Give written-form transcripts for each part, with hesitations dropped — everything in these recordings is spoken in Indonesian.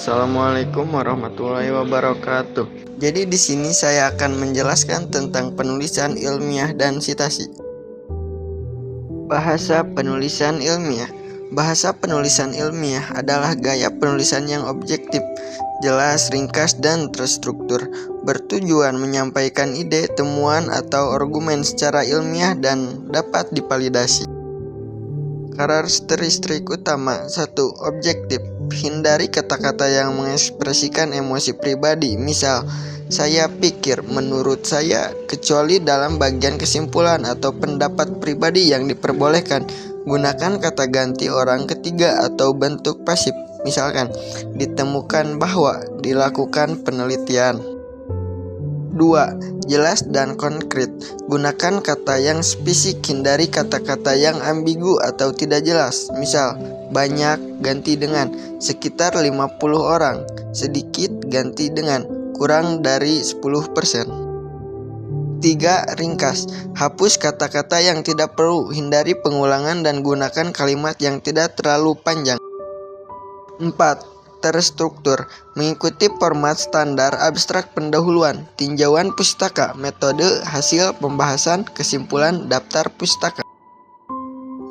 Assalamualaikum warahmatullahi wabarakatuh. Jadi di sini saya akan menjelaskan tentang penulisan ilmiah dan sitasi. Bahasa penulisan ilmiah. Bahasa penulisan ilmiah adalah gaya penulisan yang objektif, jelas, ringkas, dan terstruktur, bertujuan menyampaikan ide, temuan, atau argumen secara ilmiah dan dapat divalidasi. Karakteristik utama 1. Objektif. Hindari kata-kata yang mengekspresikan emosi pribadi, misal saya pikir, menurut saya, kecuali dalam bagian kesimpulan atau pendapat pribadi yang diperbolehkan. Gunakan kata ganti orang ketiga atau bentuk pasif, misalkan ditemukan bahwa, dilakukan penelitian. 2. Jelas dan konkret. Gunakan kata yang spesifik, hindari kata-kata yang ambigu atau tidak jelas. Misal, banyak ganti dengan sekitar 50 orang, sedikit ganti dengan kurang dari 10%. 3. Ringkas. Hapus kata-kata yang tidak perlu, hindari pengulangan dan gunakan kalimat yang tidak terlalu panjang. 4. Terstruktur. Mengikuti format standar abstrak pendahuluan, tinjauan pustaka, metode, hasil pembahasan, kesimpulan, daftar pustaka.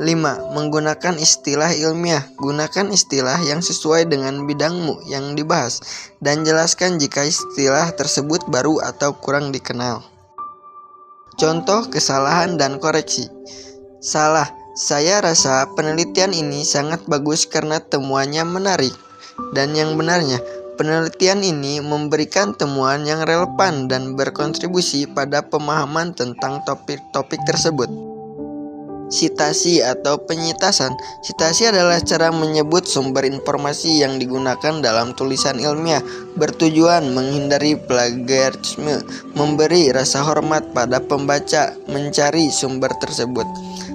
5. Menggunakan istilah ilmiah. Gunakan istilah yang sesuai dengan bidangmu yang dibahas, dan jelaskan jika istilah tersebut baru atau kurang dikenal. Contoh kesalahan dan koreksi. Salah. Saya rasa penelitian ini sangat bagus karena temuannya menarik. Dan yang benarnya, penelitian ini memberikan temuan yang relevan dan berkontribusi pada pemahaman tentang topik-topik tersebut. Sitasi atau penyitasan. Sitasi adalah cara menyebut sumber informasi yang digunakan dalam tulisan ilmiah, bertujuan menghindari plagiarisme, memberi rasa hormat pada pembaca, mencari sumber tersebut.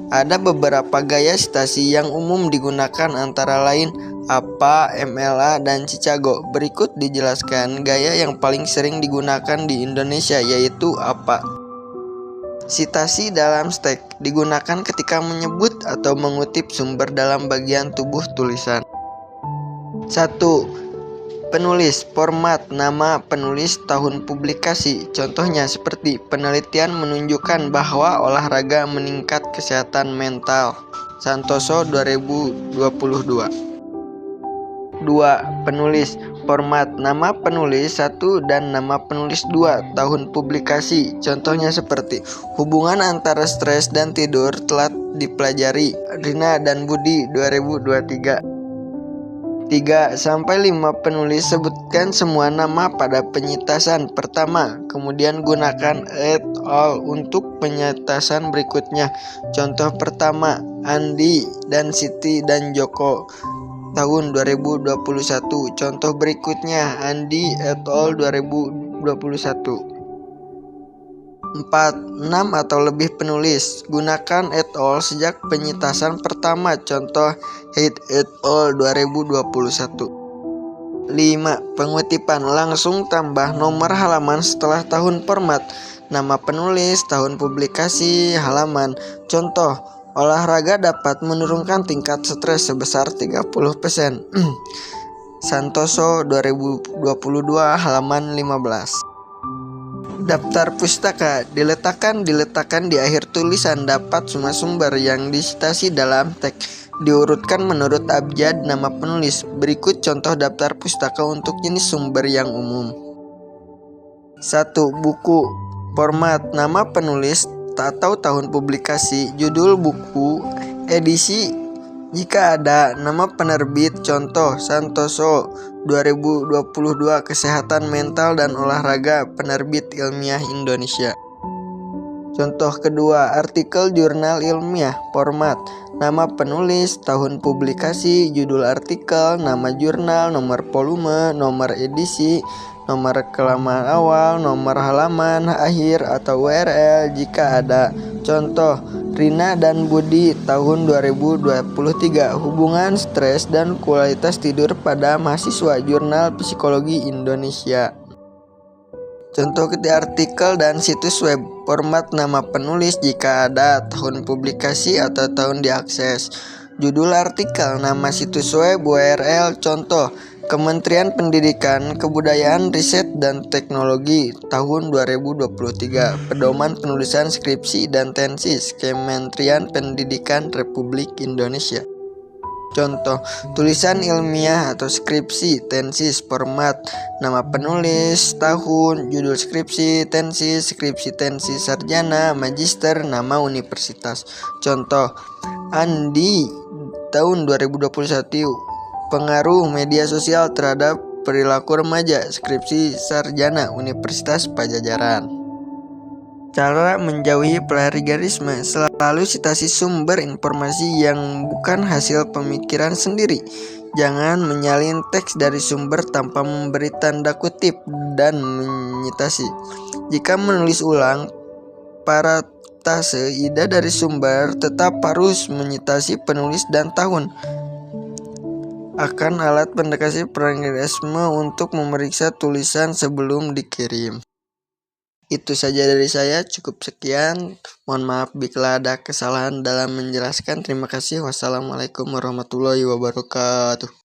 Ada beberapa gaya sitasi yang umum digunakan, antara lain APA, MLA, dan Chicago. Berikut dijelaskan gaya yang paling sering digunakan di Indonesia, yaitu APA. Sitasi dalam teks digunakan ketika menyebut atau mengutip sumber dalam bagian tubuh tulisan. 1. Penulis. Format. Nama penulis, tahun publikasi. Contohnya seperti penelitian menunjukkan bahwa olahraga meningkat kesehatan mental. Santoso 2022. 2. Penulis. Format. Nama penulis 1 dan nama penulis 2, tahun publikasi. Contohnya seperti hubungan antara stres dan tidur telah dipelajari. Rina dan Budi 2023. 3-5 penulis. Sebutkan semua nama pada penyitasan pertama, kemudian gunakan et al untuk penyitasan berikutnya. Contoh pertama, Andi dan Siti dan Joko, tahun 2021. Contoh berikutnya, Andi et al 2021. 4. 6 atau lebih penulis. Gunakan et al sejak penyitasan pertama. Contoh Heid et al 2021. 5. Pengutipan. Langsung tambah nomor halaman setelah tahun format, nama penulis, tahun publikasi, halaman. Contoh, olahraga dapat menurunkan tingkat stres sebesar 30%. Santoso 2022, halaman 15. Daftar pustaka. Diletakkan di akhir tulisan. Dapat semua sumber yang disitasi dalam teks, diurutkan menurut abjad nama penulis. Berikut contoh daftar pustaka untuk jenis sumber yang umum. 1. Buku. Format. Nama penulis atau tahun publikasi, judul buku, edisi jika ada, nama penerbit. Contoh Santoso 2022, kesehatan mental dan olahraga, penerbit Ilmiah Indonesia. Contoh kedua, artikel jurnal ilmiah. Format. Nama penulis, tahun publikasi, judul artikel, nama jurnal, nomor volume, nomor edisi, nomor halaman awal, nomor halaman akhir atau URL jika ada. Contoh, Rina dan Budi tahun 2023, hubungan stres dan kualitas tidur pada mahasiswa, Jurnal Psikologi Indonesia. Contoh ketiga, artikel dan situs web. Format nama penulis jika ada, tahun publikasi atau tahun diakses. Judul artikel, nama situs web, URL. Contoh Kementerian Pendidikan, Kebudayaan, Riset, dan Teknologi tahun 2023. Pedoman penulisan skripsi dan tesis Kementerian Pendidikan Republik Indonesia. Contoh, tulisan ilmiah atau skripsi, tesis, format, nama penulis, tahun, judul skripsi, tesis, sarjana, magister, nama universitas. Contoh, Andi tahun 2021, pengaruh media sosial terhadap perilaku remaja, skripsi sarjana, Universitas Pajajaran. Cara menjauhi plagiarisme: selalu citasi sumber informasi yang bukan hasil pemikiran sendiri. Jangan menyalin teks dari sumber tanpa memberi tanda kutip dan menyitasi. Jika menulis ulang parafrase ide dari sumber, tetap harus menyitasi penulis dan tahun. Akan alat pendeteksi plagiarisme untuk memeriksa tulisan sebelum dikirim. Itu saja dari saya, cukup sekian. Mohon maaf bila ada kesalahan dalam menjelaskan. Terima kasih. Wassalamualaikum warahmatullahi wabarakatuh.